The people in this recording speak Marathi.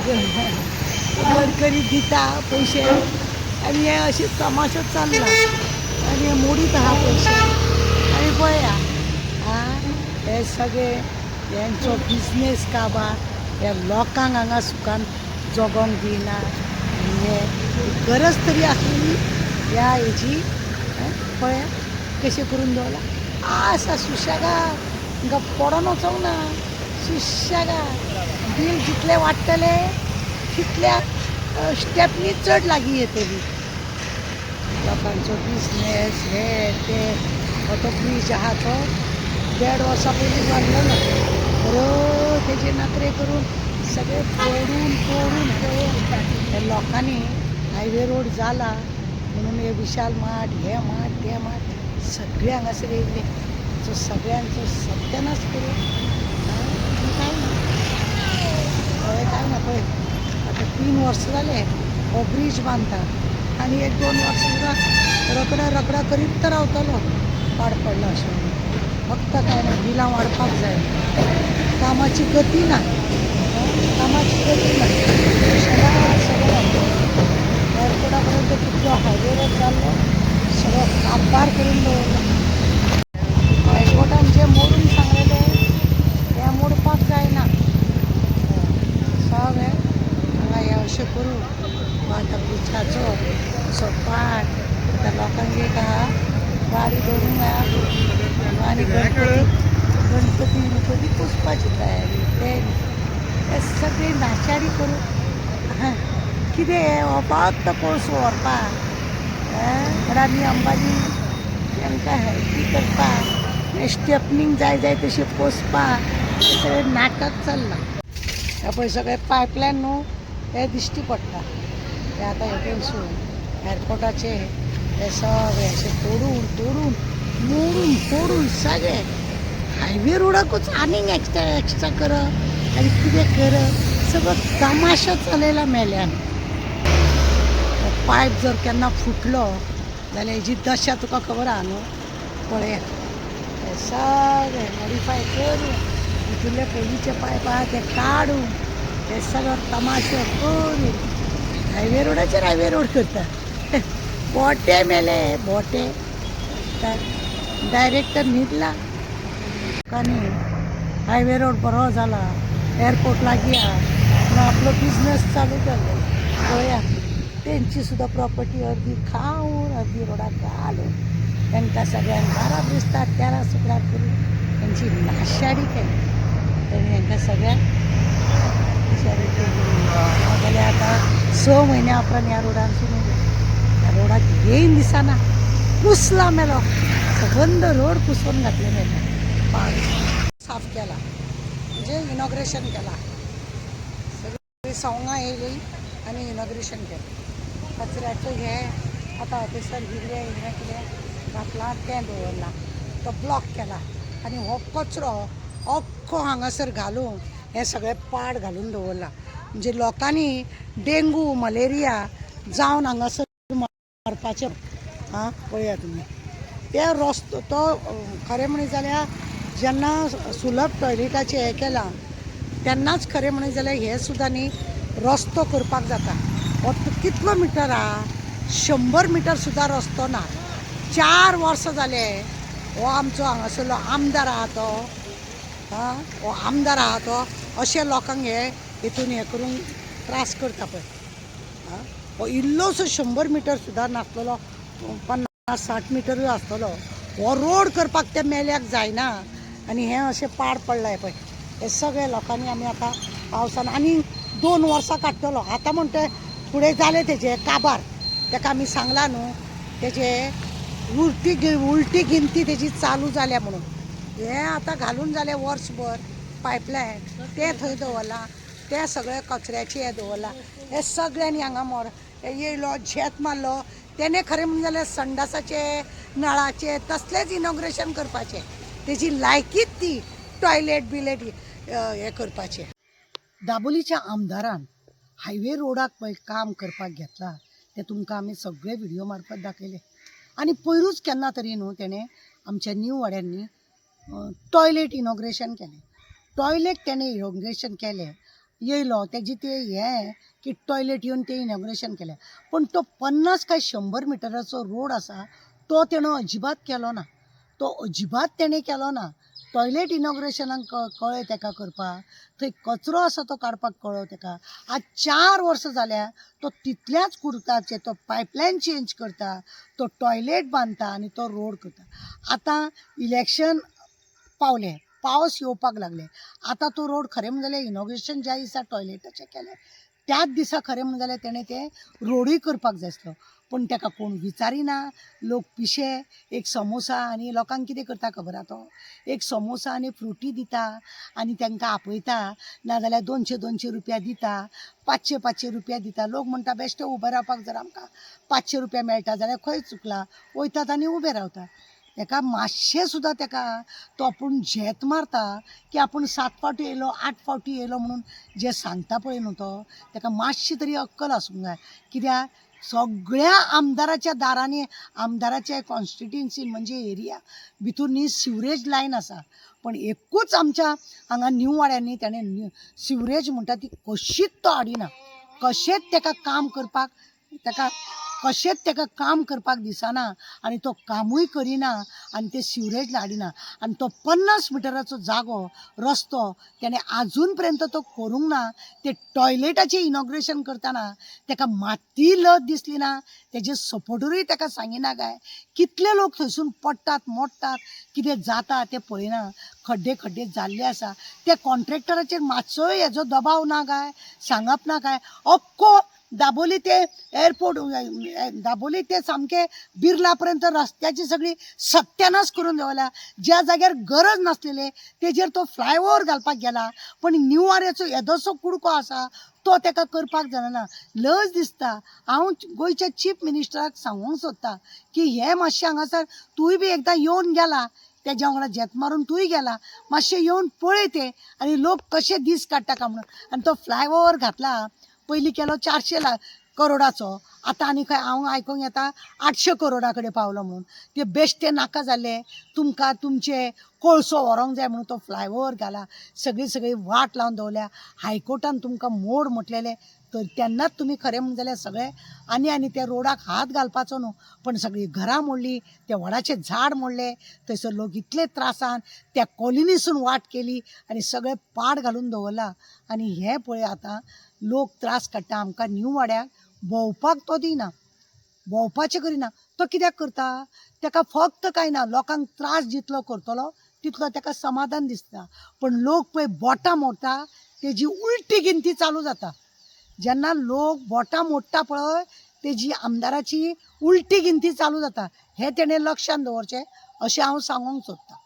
गडकरी दिता पैसे आणि हे अशी तमाशा चालला आणि हे मोडीत आहा पैसे आणि पळया हे सगळे यांचो बिझनेस काबार ह्या लोकांक हांगा सुखान जगोंक दिना हे गरज तरी आसली ह्या हेजी पळया कशें करून दवरला आसा सुशेगाद गप पडोन वचोंक ना सुशेगाद बील जितले वाडटले तितल्या स्टेपनी चड लागीं येतली लोकांचो बिझनेस हे ते तो ब्रीज आहा तो 1.5 वर्सां पयलीं बांदलो ना बरो तेजे नखरे करून सगळे तोडून तोडून त्या लोकांनी हायवे रोड जाला म्हणून हे विशाल मार्ट हे मार्ट ते मार्ट सगळे हांगासर येयले सो सगळ्यांचो सत्यानाश करून काय ना काय ना पळय आता 3 वर्सां जाले हो ब्रीज बांदता आनी 1-2 वर्सां सुद्दां रगडा करीत तर रावतलो पाड पडलो अशें फक्त काय ना बिलां वाडपाक जाय कामाची गती ना कामाची गती ना सगळं एअरपोर्टा पर्यंत कितलो हायवे रोड जाल्लो सगळो काबार करून दवरलो एअरपोर्टान जे मोडून सांगलेले ते मोडपाक जायना सगळें हांगा हे अशें करून आतां ब्रिजाचो असो पाट आतां लोकांक एक आहा गाडी धरून मेळा आनी गणपती पुजपाची तयारी ते सगळी नाचाडी करून कितें हो फक्त कोळसो व्हरपाक अडानी अंबानी तांकां हेल्पी करपाक स्टेपनींग जाय तशी पोसपाक सगळें नाटक चल्लां पळय सगळे पायपलायन न्हू हे दिश्टी पडटा ते आतां हेतून एअरपोर्टाचे हे सगळे अशें तोडून तोडून मोडून तोडून सगळे हायवे रोडाकूच आनीक एक्स्ट्रा करप आनी कितें करप सगळो तमाशा चलयला मेल्यान पायप जर केन्ना फुटलो जाल्यार हेजी दशा तुका खबर आहा न्हू पळया हे सगळे मॉडिफाय करून भितरले पयलींचे पायप आहा ते काडून हे सगळो तमाशो करून हायवे रोडाचेर हायवे रोड करता बोटे मेले बोटे डायरेक्टर न्हिदला लोकांनी हायवे रोड बरो जाला एअरपोर्ट लागीं आहा आपलो बिझनेस चालू केलो पळया तेंची सुद्दां प्रॉपर्टी अर्दी खावन अर्दी रोडाक घालून तांकां सगळ्यांक बारा दिसता तेरा सुकडाक करून तेंची नाशाडी केली तेणी तांकां सगळ्यांक नाशाडी केली नाजाल्यार आतां 6 म्हयन्या उपरांत ह्या रोडांसून ह्या रोडाक येयन दिसना पुसला मेलो सबंद रोड पुसून घातले मेलो पाड साफ केला म्हणजे इनॉग्रेशन केला सगळी सवंगां येयली आनी इनॉग्रेशन केलें कचऱ्याचो हे आतां ऑफिसर कितें कितें घातलां तें दवरलां तो ब्लॉक केला आनी हो कचरो अख्खो हांगासर घालून हे सगळे पाड घालून दवरला म्हणजे लोकांनी डेंगू मलेरिया जावन हांगासर मरपाचें पळया तुमी ते रस्तो तो खरें म्हणत जाल्यार जेन्ना सुलभ टॉयलेटाचें हें केलां तेन्नाच खरें म्हणत जाल्यार हे सुद्दां न्ही रस्तो करपाक जाता हो कितलो मिटर आहा 100 मिटर सुद्दां रस्तो ना 4 वर्सां जाले हो आमचो हांगासरलो आमदार आहा तो हो आमदार आहा तो अशे लोकांक हे हितून हें करून त्रास करता पळय हो इल्लोसो 100 मिटर सुद्दां नासलेलो 50-60 मिटरूय आसतलो हो रोड करपाक ते मेल्याक जायना आनी हें अशें पाड पडलाय पळय हे सगळे लोकांनी आमी आतां पावसान आनी 2 वर्सां काडटलो आतां म्हणटा फुडें जालें तेजें काबार ताका आमी सांगलां न्हू तेजें उलटी गिनती तेजी चालू जाल्या म्हणून हें आतां घालून जालें वर्सभर पायपलायन तें थंय दवरलां तें सगळें कचऱ्याचें हें दवरलां हे सगळ्यांनी हांगा हे येयलो झेत मारलो तेणे खरें म्हणलें जाल्यार संडासाचे नळाचे तसलेंच इनॉग्रेशन करपाचें तेजी लायकीच ती टॉयलेट बिलेट हें करपाचें दाबोलीच्या आमदारान हायवे रोडाक पळय काम करपाक घेतला ते तुमकां आमी सगळे व्हिडियो मार्फत दाखयले आनी पयरूच केन्ना तरी न्हू तेणें आमच्या न्यू वाड्यांनी टॉयलेट इनॉग्रेशन केलें टॉयलेट तेणें इनॉग्रेशन केलें येयलो तेजी ते हे की टॉयलेट येवन ते इनॉग्रेशन केलें, पण तो 50 काय 100 मिटराचो रोड आसा तो तेणें अजिबात केलो ना. तो अजिबात तेणें केलो ना. टॉयलेट इनॉग्रेशनाक कळ्ळें तेका करपाक, थंय कचरो आसा तो काडपाक कळ्ळो तेका. आज 4 वर्सां जाल्या तो तितल्याच कुडकाचे तो पायपलायन चेंज करता, तो टॉयलेट बांदता आनी तो रोड करता. आतां इलेक्शन पावलें, पावस येवपाक लागले, आतां तो रोड खरें म्हणलें इनॉग्रेशन ज्या दिसा टॉयलेटाचें केलें त्याच दिसा खरें म्हणलें जाल्यार तेणें ते रोडूय करपाक जाय आसलो, पूण तेका कोण विचारिना. लोक पिशे एक समोसा आनी लोकांक कितें करता खबर आहा तो, एक समोसा आनी फ्रुटी दिता आनी तांकां आपयता, नाजाल्यार 200-200 रुपया दिता, 500-500 रुपया दिता. लोक म्हणटा बेश्टे उबे रावपाक जर आमकां 500 रुपया मेळटा जाल्यार खंय चुकला, वयतात आनी उबे रावता. तेका मातशें सुद्दां तेका तो आपूण झेत मारता की आपूण 7 फावटी येयलो 8 फावटी येयलो म्हणून जे सांगता पळय न्हू तो, तेका मातशी तरी अक्कल आसूंक जाय. कित्याक सगळ्या आमदाराच्या दारांनी, आमदाराच्या कॉन्स्टिट्युन्सीन म्हणजे एरिया भितूर न्ही सिवरेज लायन आसा, पण एकूच आमच्या हांगा न्यू वाड्यांनी ताणें सिवरेज म्हणटा ती कशीच तो हाडिना. कशेंच तेका काम करपाक कशेंच तेका काम करपाक दिसना आनी तो कामूय करिना आनी ते सिवरेज हाडिना. आनी तो 50 मिटराचो जागो रस्तो तेणें आजून पर्यंत तो करूंक ना. ते टॉयलेटाचें इनॉग्रेशन करतना तेका मात्ती लज दिसली ना, तेजे सपोर्टरूय तेका सांगिना काय. कितले लोक थंयसून पडटात मोडटात, कितें जाता तें पळयना. खड्डे जाल्ले आसा, ते कॉन्ट्रॅक्टराचेर मातसोय हेजो दबाव ना काय, सांगप ना काय. अख्खो दाबोली ते एअरपोर्ट, दाबोली ते सामके बिर्ला पर्यंत रस्त्याची सगळी सत्यानाश करून दवरल्या. ज्या जाग्यार गरज नासलेले तेजेर तो फ्लायओव्हर घालपाक गेला, पण न्यू वाड्याचो येदोसो कुडको आसा तो तेका करपाक जायना. लज दिसता. हांव गोंयच्या चीफ मिनिस्टराक सांगूंक सोदतां की हे मातशें हांगासर तूंय बी एकदां येवन गेला, तेज्या वांगडा झेत मारून तूंय गेला, मातशें येवन पळय ते आनी लोक कशे दीस काडटा काय म्हणून. आनी तो फ्लायओव्हर घातला, पयलीं केलो 400 करोडाचो, आतां आनी खंय हांव आयकूंक येता 800 करोडा कडेन पावलो म्हणून. ते बेश्टे नाका जाल्ले, तुमकां तुमचे कोळसो व्हरोंक जाय म्हणून तो फ्लायओव्हर घाला, सगळी वाट लावन दवरल्या. हायकोर्टान तुमकां मोड म्हटलेले तर तेन्नाच तुमी खरें म्हणलें जाल्यार सगळे आनी त्या रोडाक हात घालपाचो न्हू, पण सगळीं घरां मोडलीं, ते व्हडाचें झाड मोडलें, थंयसर लोक इतले त्रासान त्या कॉलनीसून वाट केली आनी सगळे पाड घालून दवरला. आनी हें पळय आतां लोक त्रास काडटा. आमकां न्यू वाड्याक भोंवपाक तो दिना, भोंवपाचें करिना. तो कित्याक करता? तेका फक्त कांय ना, लोकांक त्रास जितलो करतलो तितलो तेका समाधान दिसता. पण लोक पळय बोटां मोडटा तेजी उलटी गिनती चालू जाता. जेन्ना लोक बोटां मोडटा पळय तेजी आमदाराची उलटी गिनती चालू जाता. हें तेणें लक्षांत दवरचें अशें हांव सांगूंक सोदतां.